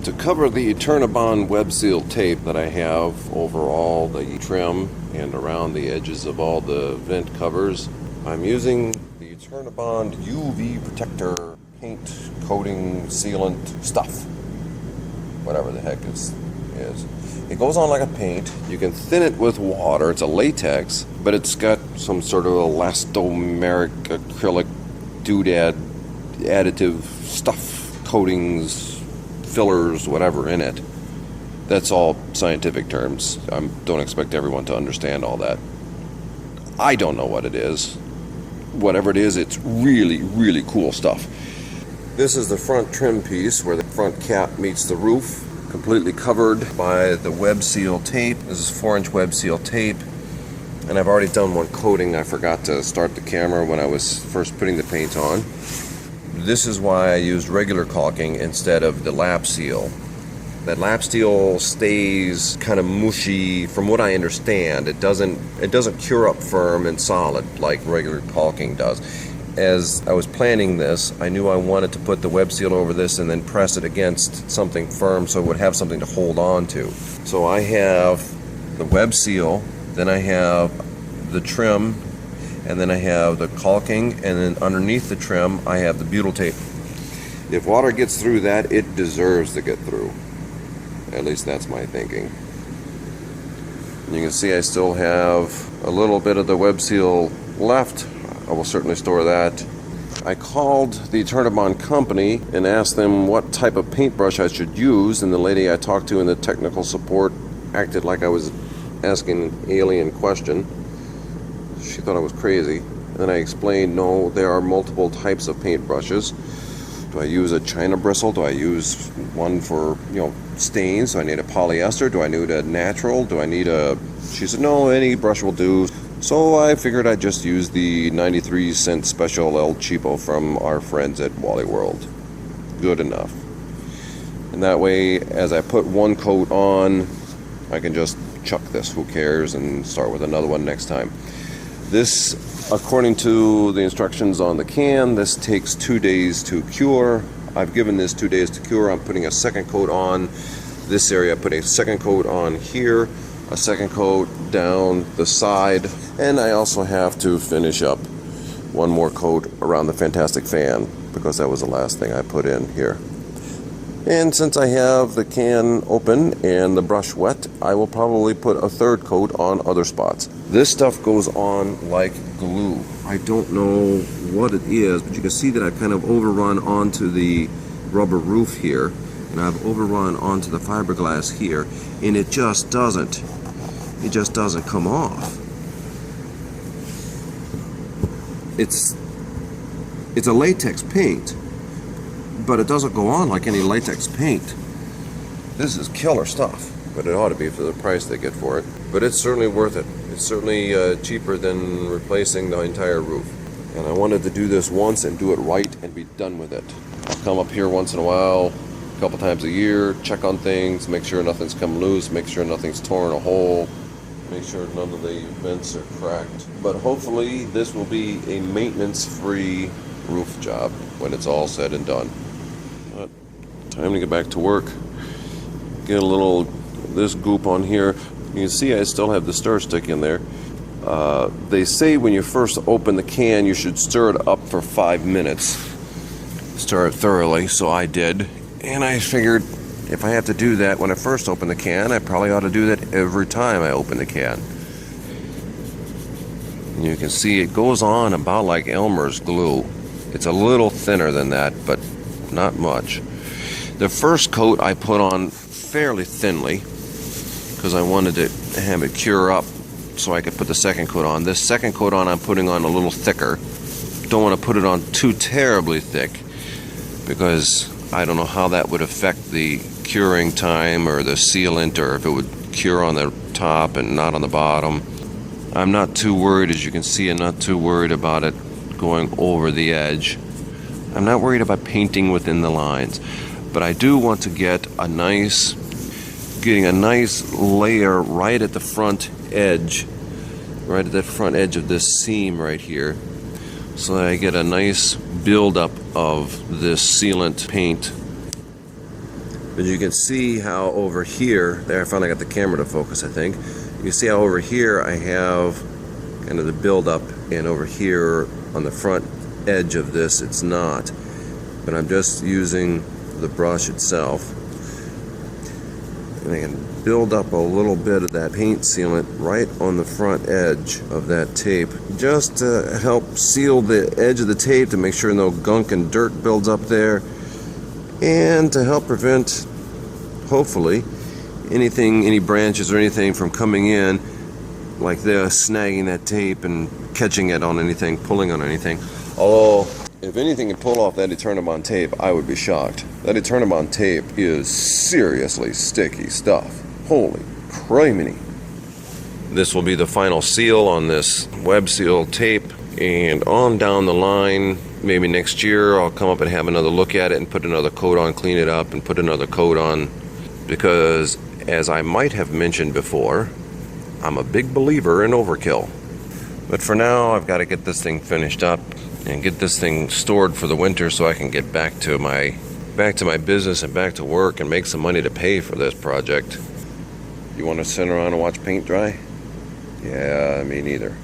To cover the Eternabond web seal tape that I have over all the trim and around the edges of all the vent covers, I'm using the Eternabond UV protector paint coating sealant stuff, whatever the heck is. It goes on like a paint. You can thin it with water. It's a latex, but it's got some sort of elastomeric acrylic doodad additive stuff, coatings, fillers, whatever in it. That's all scientific terms. I don't expect everyone to understand all that. I don't know what it is. Whatever it is, it's really, really cool stuff. This is the front trim piece where the front cap meets the roof, completely covered by the web seal tape. This is 4-inch web seal tape, and I've already done one coating. I forgot to start the camera when I was first putting the paint on. This is why I used regular caulking instead of the lap seal. That lap seal stays kind of mushy. From what I understand, it doesn't cure up firm and solid like regular caulking does. As I was planning this, I knew I wanted to put the web seal over this and then press it against something firm so it would have something to hold on to. So I have the web seal, then I have the trim, and then I have the caulking, and then underneath the trim I have the butyl tape. If water gets through that, it deserves to get through. At least that's my thinking. And you can see I still have a little bit of the web seal left. I will certainly store that. I called the Eternabond company and asked them what type of paintbrush I should use, and the lady I talked to in the technical support acted like I was asking an alien question. She thought I was crazy. And then I explained, no, there are multiple types of paintbrushes. Do I use a China bristle? Do I use one for, stains? Do I need a polyester? Do I need a natural? Do I need a... She said, no, any brush will do. So I figured I'd just use the 93-cent special El Cheapo from our friends at Wally World. Good enough. And that way, as I put one coat on, I can just chuck this, who cares, and start with another one next time. This, according to the instructions on the can, this takes 2 days to cure. I've given this 2 days to cure. I'm putting a second coat on this area, putting a second coat on here, a second coat down the side, and I also have to finish up one more coat around the Fantastic Fan because that was the last thing I put in here. And since I have the can open and the brush wet, I will probably put a third coat on other spots. This stuff goes on like glue. I don't know what it is, but you can see that I've kind of overrun onto the rubber roof here, and I've overrun onto the fiberglass here, and it just doesn't come off. It's a latex paint, but it doesn't go on like any latex paint. This is killer stuff, but it ought to be for the price they get for it. But it's certainly worth it. It's certainly cheaper than replacing the entire roof. And I wanted to do this once and do it right and be done with it. I'll come up here once in a while, a couple times a year, check on things, make sure nothing's come loose, make sure nothing's torn a hole, make sure none of the vents are cracked. But hopefully this will be a maintenance-free roof job when it's all said and done. But time to get back to work. Get a little this goop on here. You can see I still have the stir stick in there. They say when you first open the can you should stir it up for 5 minutes. Stir it thoroughly, so I did. And I figured if I have to do that when I first open the can, I probably ought to do that every time I open the can. And you can see it goes on about like Elmer's glue. It's a little thinner than that, but not much. The first coat I put on fairly thinly because I wanted to have it cure up so I could put the second coat on. This second coat on I'm putting on a little thicker. Don't want to put it on too terribly thick because I don't know how that would affect the curing time or the sealant, or if it would cure on the top and not on the bottom. I'm not too worried, as you can see, I'm not too worried about it going over the edge. I'm not worried about painting within the lines, but I do want to getting a nice layer right at the front edge, right at the front edge of this seam right here, so that I get a nice buildup of this sealant paint. But you can see how over here, there I finally got the camera to focus, I think. You can see how over here I have kind of the buildup, and over here on the front edge of this it's not. But I'm just using the brush itself. And I can build up a little bit of that paint sealant right on the front edge of that tape, just to help seal the edge of the tape to make sure no gunk and dirt builds up there, and to help prevent, hopefully, any branches or anything from coming in like this, snagging that tape and catching it on anything, pulling on anything. Although, if anything can pull off that Eternabond tape, I would be shocked. That Eternabond tape is seriously sticky stuff. Holy criminy. This will be the final seal on this web seal tape, and on down the line, maybe next year, I'll come up and have another look at it and put another coat on, clean it up, and put another coat on, because as I might have mentioned before, I'm a big believer in overkill. But for now, I've got to get this thing finished up and get this thing stored for the winter so I can get back to my business and back to work and make some money to pay for this project. You want to sit around and watch paint dry? Yeah, me neither.